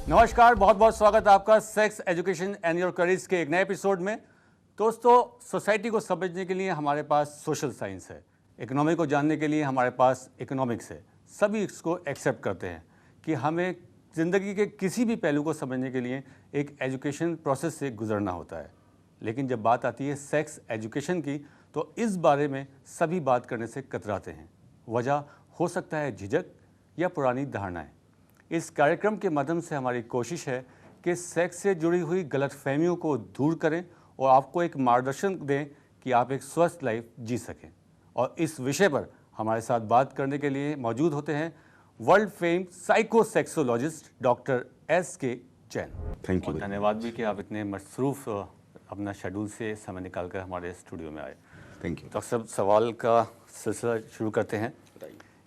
नमस्कार, बहुत बहुत स्वागत है आपका sex education and your careers के एक नए एपिसोड में। दोस्तों, सोसाइटी को समझने के लिए हमारे पास सोशल साइंस है, इकोनॉमी को जानने के लिए हमारे पास इकोनॉमिक्स है। सभी इसको एक्सेप्ट करते हैं कि हमें ज़िंदगी के किसी भी पहलू को समझने के लिए एक एजुकेशन प्रोसेस से गुजरना होता है। लेकिन जब बात आती है सेक्स एजुकेशन की, तो इस बारे में सभी बात करने से कतराते हैं। वजह हो सकता है झिझक या पुरानी धारणाएं। इस कार्यक्रम के माध्यम से हमारी कोशिश है कि सेक्स से जुड़ी हुई गलतफहमियों को दूर करें और आपको एक मार्गदर्शन दें कि आप एक स्वस्थ लाइफ जी सकें। और इस विषय पर हमारे साथ बात करने के लिए मौजूद होते हैं world fame psychosexologist doctor S.K. Jain. Thank you. धन्यवाद भी कि आप इतने मसरूफ अपना शेड्यूल से समय निकालकर हमारे स्टूडियो में आए। Thank you. डॉक्टर साहब, सवाल का सिलसिला शुरू करते हैं।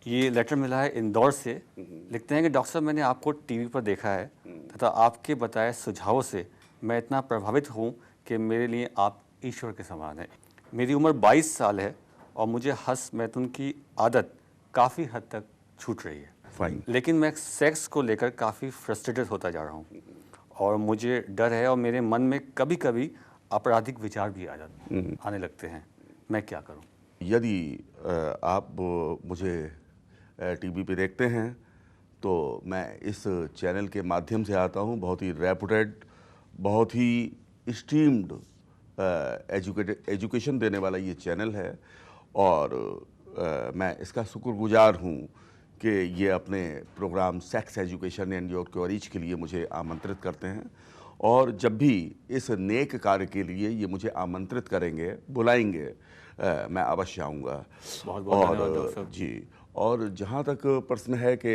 ये लेटर मिला है इंदौर से। लिखते हैं कि डॉक्टर साहब, मैंने आपको टीवी पर देखा है तथा आपके बताए सुझावों से मैं इतना प्रभावित हूँ कि मेरे लिए आप ईश्वर के समान हैं। मेरी उम्र 22 साल है और मुझे हंस मैथुन की आदत काफ़ी हद तक छूट रही है। फाइन। लेकिन मैं सेक्स को लेकर काफ़ी फ्रस्ट्रेटेड होता जा रहा हूँ और मुझे डर है और मेरे मन में कभी कभी आपराधिक विचार भी आने लगते हैं। मैं क्या करूँ? यदि आप मुझे टीवी पे देखते हैं तो मैं इस चैनल के माध्यम से आता हूँ। बहुत ही रेपुटेड, बहुत ही स्टीम्ड एजुकेशन देने वाला ये चैनल है और मैं इसका शुक्रगुजार हूँ कि ये अपने program sex education and your careers के लिए मुझे आमंत्रित करते हैं। और जब भी इस नेक कार्य के लिए ये मुझे आमंत्रित करेंगे, बुलाएंगे, मैं अवश्य आऊँगा। बहुत बहुत धन्यवाद डॉक्टर साहब। जी, और जहाँ तक प्रश्न है कि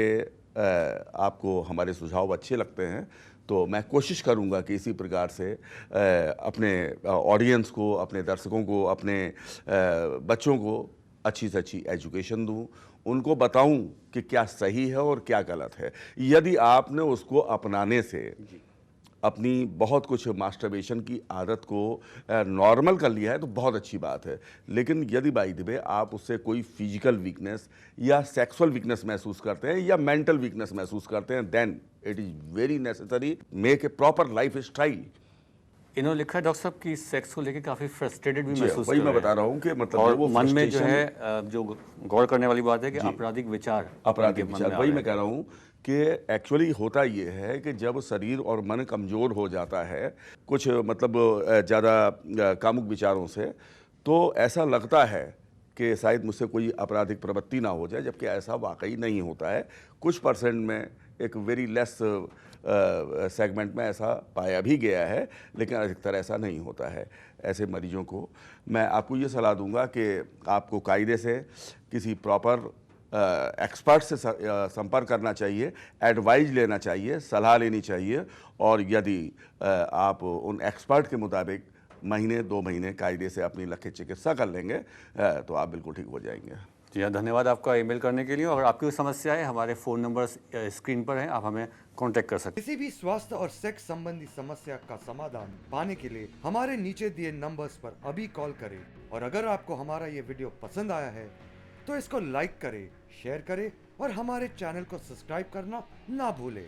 आपको हमारे सुझाव अच्छे लगते हैं, तो मैं कोशिश करूँगा कि इसी प्रकार से अपने ऑडियंस को, अपने दर्शकों को, अपने बच्चों को अच्छी से अच्छी एजुकेशन दूँ, उनको बताऊँ कि क्या सही है और क्या गलत है। यदि आपने उसको अपनाने से अपनी बहुत कुछ मास्टरबेशन की आदत को नॉर्मल कर लिया है तो बहुत अच्छी बात है। लेकिन यदि बाय द वे आप उससे कोई फिजिकल वीकनेस या सेक्सुअल वीकनेस महसूस करते हैं या मेंटल वीकनेस महसूस करते हैं, then it is very necessary make a proper lifestyle. इन्होंने लिखा है डॉक्टर साहब कि सेक्स को लेकर काफ़ी फ्रस्ट्रेटेड भी महसूस वही कर मैं रहे बता रहा हूँ कि मतलब और वो मन में जो frustration- है जो गौर करने वाली बात है कि आपराधिक विचार आपराधिक उनके मन विचार, में आ वही रहे मैं कह रहा हूँ कि एक्चुअली होता ये है कि जब शरीर और मन कमज़ोर हो जाता है कुछ मतलब ज़्यादा कामुक विचारों से, तो ऐसा लगता है कि शायद मुझसे कोई आपराधिक प्रवृत्ति ना हो जाए, जबकि ऐसा वाकई नहीं होता है। कुछ परसेंट में, एक वेरी लेस सेगमेंट में ऐसा पाया भी गया है, लेकिन अधिकतर ऐसा नहीं होता है। ऐसे मरीजों को मैं आपको ये सलाह दूंगा कि आपको कायदे से किसी प्रॉपर एक्सपर्ट से संपर्क करना चाहिए, एडवाइज लेना चाहिए, सलाह लेनी चाहिए। और यदि आप उन एक्सपर्ट के मुताबिक महीने 2 महीने कायदे से अपनी लक्ष्य चिकित्सा कर लेंगे तो आप बिल्कुल ठीक हो जाएंगे। जी हाँ, धन्यवाद आपका ईमेल करने के लिए। और आपकी कोई समस्या है, हमारे फ़ोन नंबर्स स्क्रीन पर हैं, आप हमें कांटेक्ट कर सकते हैं। किसी भी स्वास्थ्य और सेक्स संबंधी समस्या का समाधान पाने के लिए हमारे नीचे दिए नंबर्स पर अभी कॉल करें। और अगर आपको हमारा ये वीडियो पसंद आया है तो इसको लाइक करें, शेयर करें और हमारे चैनल को सब्सक्राइब करना ना भूलें।